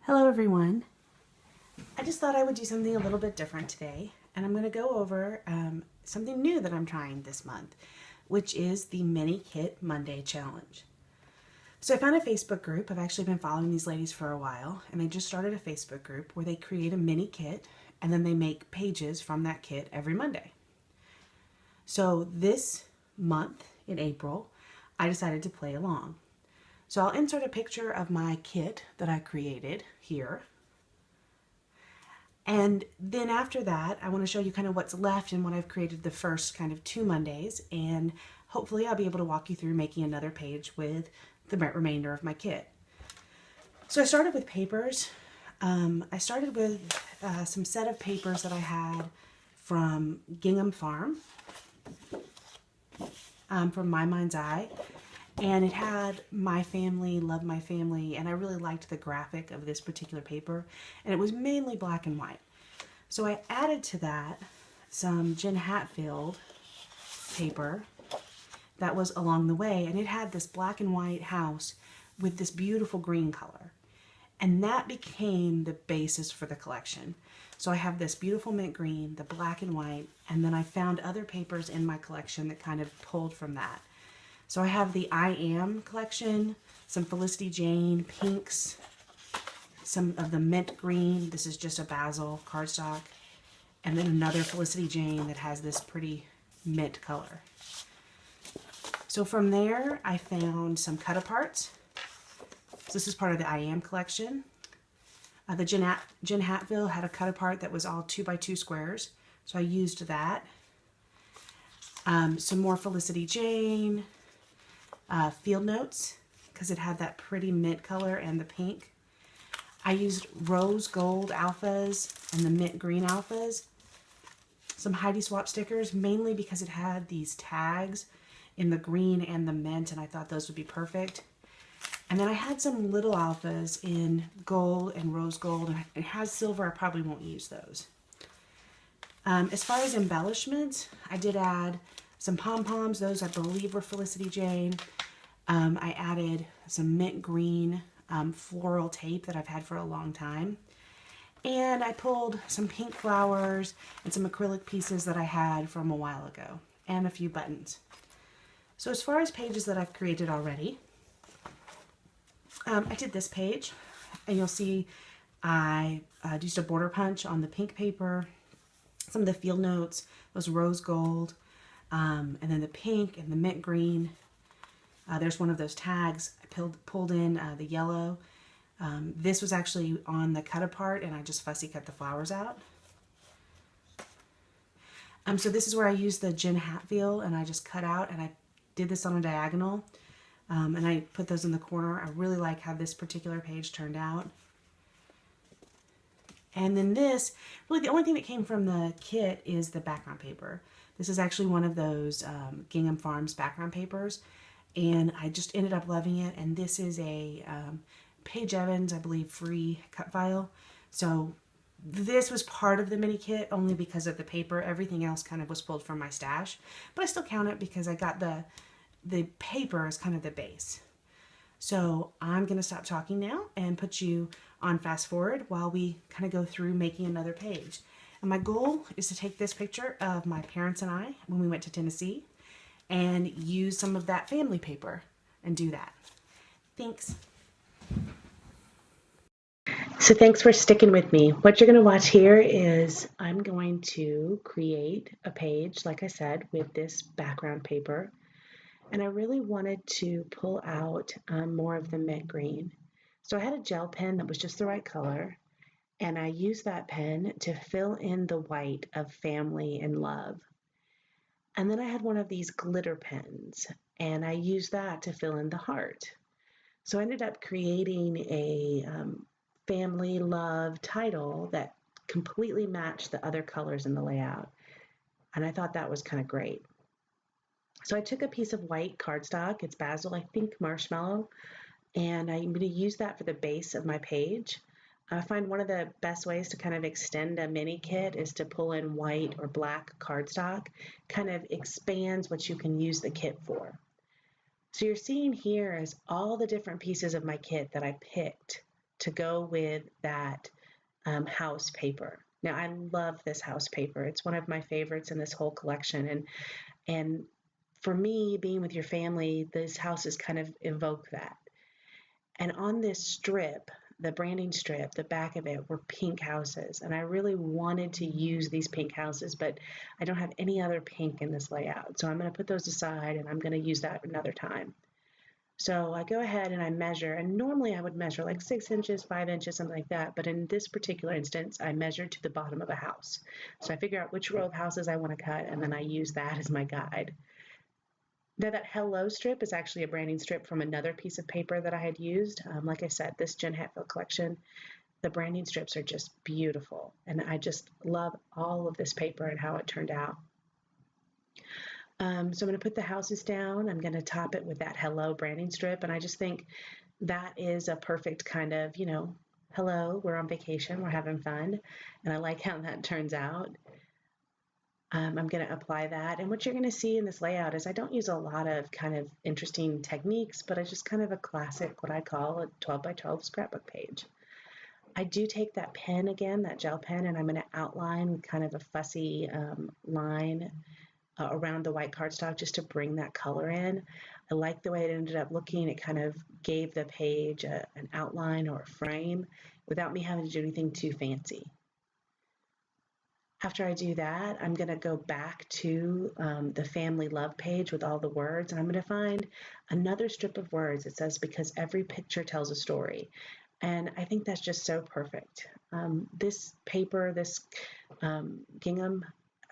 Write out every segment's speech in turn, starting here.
Hello everyone. I just thought I would do something a little bit different today, and I'm going to go over something new that I'm trying this month, which is the Mini Kit Monday Challenge. So I found a Facebook group. I've actually been following these ladies for a while, and they just started a Facebook group where they create a mini kit and then they make pages from that kit every Monday. So this month in April, I decided to play along. So I'll insert a picture of my kit that I created here. And then after that, I want to show you kind of what's left and what I've created the first kind of 2 Mondays. And hopefully I'll be able to walk you through making another page with the remainder of my kit. So I started with papers. I started with some set of papers that I had from Gingham Farm, from My Mind's Eye. And it had My Family, Love My Family, and I really liked the graphic of this particular paper, and it was mainly black and white. So I added to that some Jen Hatfield paper that was Along the Way, and it had this black and white house with this beautiful green color. And that became the basis for the collection. So I have this beautiful mint green, the black and white, and then I found other papers in my collection that kind of pulled from that. So I have the I Am collection, some Felicity Jane pinks, some of the mint green. This is just a basil cardstock. And then another Felicity Jane that has this pretty mint color. So from there, I found some cut-aparts. So this is part of the I Am collection. The Jen Hatfield had a cut-apart that was all 2x2 squares. So I used that. Some more Felicity Jane. Field notes, because it had that pretty mint color and the pink. I used rose gold alphas and the mint green alphas. Some Heidi Swap stickers, mainly because it had these tags in the green and the mint, and I thought those would be perfect. And then I had some little alphas in gold and rose gold, and it has silver. I probably won't use those. As far as embellishments, I did add some pom-poms. Those I believe were Felicity Jane. I added some mint green floral tape that I've had for a long time. And I pulled some pink flowers and some acrylic pieces that I had from a while ago. And a few buttons. So as far as pages that I've created already, I did this page. And you'll see I used a border punch on the pink paper. Some of the field notes was rose gold. And then the pink and the mint green. There's one of those tags. I pulled in the yellow. This was actually on the cut apart, and I just fussy cut the flowers out. So this is where I used the Jen Hatfield, and I just cut out, and I did this on a diagonal. And I put those in the corner. I really like how this particular page turned out. And then this, really the only thing that came from the kit is the background paper. This is actually one of those Gingham Farms background papers, and I just ended up loving it. And this is a Paige Evans, I believe, free cut file. So this was part of the mini kit only because of the paper. Everything else kind of was pulled from my stash, but I still count it because I got the paper as kind of the base. So I'm going to stop talking now and put you on fast forward while we kind of go through making another page. And my goal is to take this picture of my parents and I when we went to Tennessee and use some of that family paper and do that. Thanks. So thanks for sticking with me. What you're going to watch here is I'm going to create a page, like I said, with this background paper. And I really wanted to pull out more of the mint green. So I had a gel pen that was just the right color. And I used that pen to fill in the white of family and love. And then I had one of these glitter pens, and I used that to fill in the heart. So I ended up creating a family love title that completely matched the other colors in the layout. And I thought that was kind of great. So I took a piece of white cardstock, it's basil, I think marshmallow, and I'm going to use that for the base of my page. I find one of the best ways to kind of extend a mini kit is to pull in white or black cardstock. Kind of expands what you can use the kit for. So you're seeing here is all the different pieces of my kit that I picked to go with that house paper. Now, I love this house paper. It's one of my favorites in this whole collection. And for me, being with your family, these houses kind of evoke that. And on this strip, the branding strip, the back of it were pink houses. And I really wanted to use these pink houses, but I don't have any other pink in this layout. So I'm going to put those aside and I'm going to use that another time. So I go ahead and I measure, and normally I would measure like 6 inches, 5 inches, something like that. But in this particular instance, I measured to the bottom of a house. So I figure out which row of houses I want to cut, and then I use that as my guide. Now that hello strip is actually a branding strip from another piece of paper that I had used. Like I said, this Jen Hatfield collection, the branding strips are just beautiful. And I just love all of this paper and how it turned out. So I'm going to put the houses down. I'm going to top it with that hello branding strip. And I just think that is a perfect kind of, hello, we're on vacation, we're having fun. And I like how that turns out. I'm going to apply that. And what you're going to see in this layout is I don't use a lot of kind of interesting techniques, but I just kind of a classic, what I call a 12 by 12 scrapbook page. I do take that pen again, that gel pen, and I'm going to outline kind of a fussy line around the white cardstock just to bring that color in. I like the way it ended up looking. It kind of gave the page an outline or a frame without me having to do anything too fancy. After I do that, I'm going to go back to the family love page with all the words, and I'm going to find another strip of words that says, because every picture tells a story. And I think that's just so perfect. This paper, this Gingham,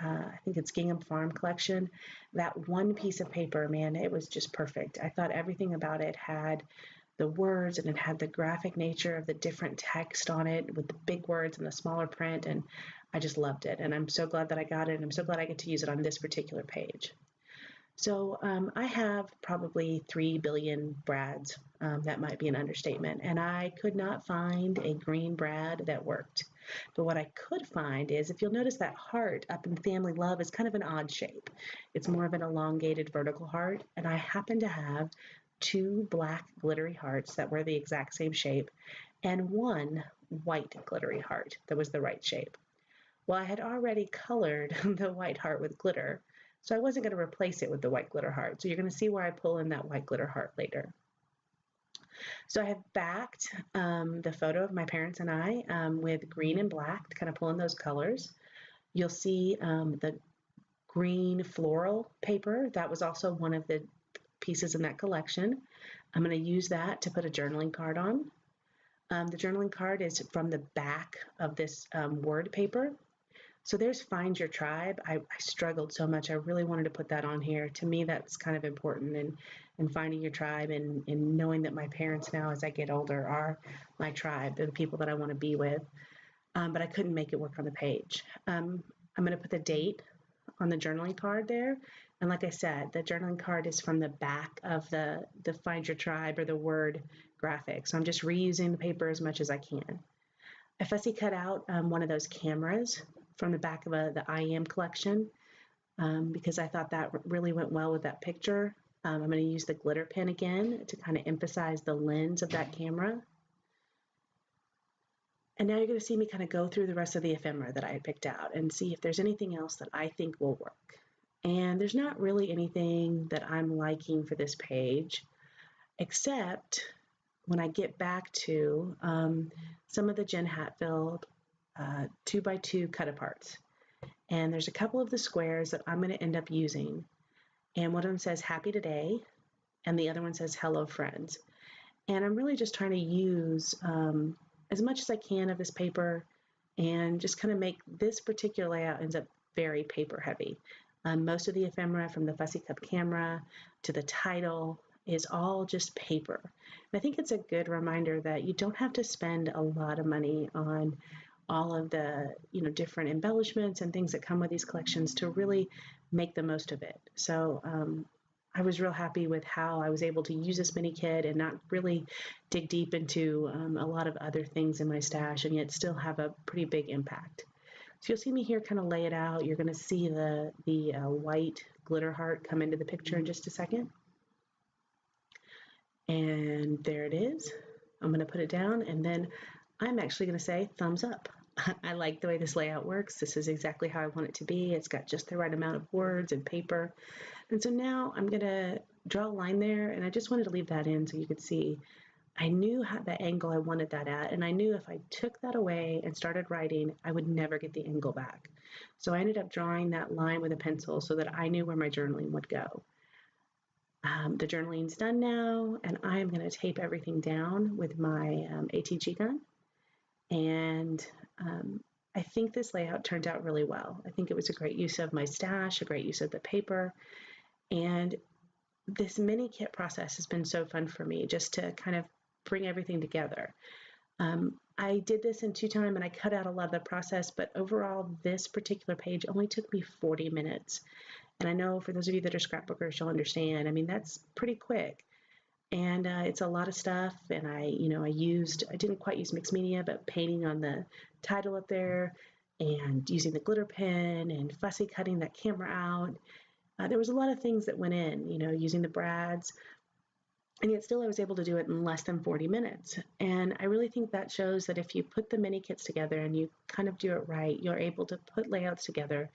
I think it's Gingham Farm Collection, that one piece of paper, man, it was just perfect. I thought everything about it had the words, and it had the graphic nature of the different text on it with the big words and the smaller print, and I just loved it. And I'm so glad that I got it, and I'm so glad I get to use it on this particular page. So I have probably 3 billion brads. That might be an understatement. And I could not find a green brad that worked. But what I could find is, if you'll notice, that heart up in family love is kind of an odd shape. It's more of an elongated vertical heart. And I happen to have 2 black glittery hearts that were the exact same shape, and 1 white glittery heart that was the right shape. Well, I had already colored the white heart with glitter, so I wasn't going to replace it with the white glitter heart. So you're going to see where I pull in that white glitter heart later. So I have backed the photo of my parents and I with green and black to kind of pull in those colors. You'll see the green floral paper. That was also one of the pieces in that collection. I'm going to use that to put a journaling card on. The journaling card is from the back of this word paper. So there's Find Your Tribe. I struggled so much. I really wanted to put that on here. To me, that's kind of important, and finding your tribe, and knowing that my parents now, as I get older, are my tribe. They're the people that I want to be with. But I couldn't make it work on the page. I'm going to put the date on the journaling card there. And like I said, the journaling card is from the back of the Find Your Tribe or the word graphic. So I'm just reusing the paper as much as I can. I fussy cut out one of those cameras from the back of the I Am collection because I thought that really went well with that picture. I'm going to use the glitter pen again to kind of emphasize the lens of that camera. And now you're going to see me kind of go through the rest of the ephemera that I had picked out and see if there's anything else that I think will work. And there's not really anything that I'm liking for this page, except when I get back to some of the Jen Hatfield 2x2 cut aparts. And there's a couple of the squares that I'm going to end up using. And one of them says Happy Today, and the other one says Hello Friends. And I'm really just trying to use as much as I can of this paper and just kind of make this particular layout ends up very paper heavy. Most of the ephemera, from the Fussy Cup camera to the title, is all just paper. And I think it's a good reminder that you don't have to spend a lot of money on all of the different embellishments and things that come with these collections to really make the most of it. So I was real happy with how I was able to use this mini kit and not really dig deep into a lot of other things in my stash, and yet still have a pretty big impact. So you'll see me here kind of lay it out. You're going to see the white glitter heart come into the picture in just a second. And there it is. I'm going to put it down, and then I'm actually going to say thumbs up. I like the way this layout works. This is exactly how I want it to be. It's got just the right amount of words and paper. And so now I'm going to draw a line there, and I just wanted to leave that in so you could see I knew how the angle I wanted that at, and I knew if I took that away and started writing, I would never get the angle back. So I ended up drawing that line with a pencil so that I knew where my journaling would go. The journaling's done now, and I'm going to tape everything down with my ATG gun. And I think this layout turned out really well. I think it was a great use of my stash, a great use of the paper, and this mini kit process has been so fun for me just to kind of bring everything together. I did this in 2 times and I cut out a lot of the process, but overall this particular page only took me 40 minutes. And I know for those of you that are scrapbookers, you'll understand. I mean, that's pretty quick. And it's a lot of stuff. And I didn't quite use mixed media, but painting on the title up there and using the glitter pen and fussy cutting that camera out. There was a lot of things that went in, using the brads, and yet still I was able to do it in less than 40 minutes. And I really think that shows that if you put the mini kits together and you kind of do it right, you're able to put layouts together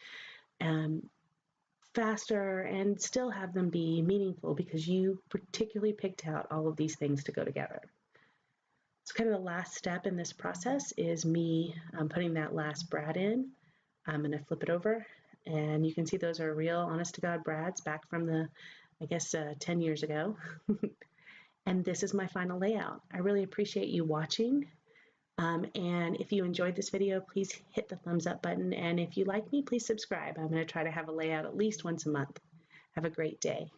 faster and still have them be meaningful because you particularly picked out all of these things to go together. So kind of the last step in this process is me putting that last brad in. I'm going to flip it over, and you can see those are real honest-to-God brads back from the, 10 years ago. And this is my final layout. I really appreciate you watching. And if you enjoyed this video, please hit the thumbs up button. And if you like me, please subscribe. I'm going to try to have a layout at least once a month. Have a great day.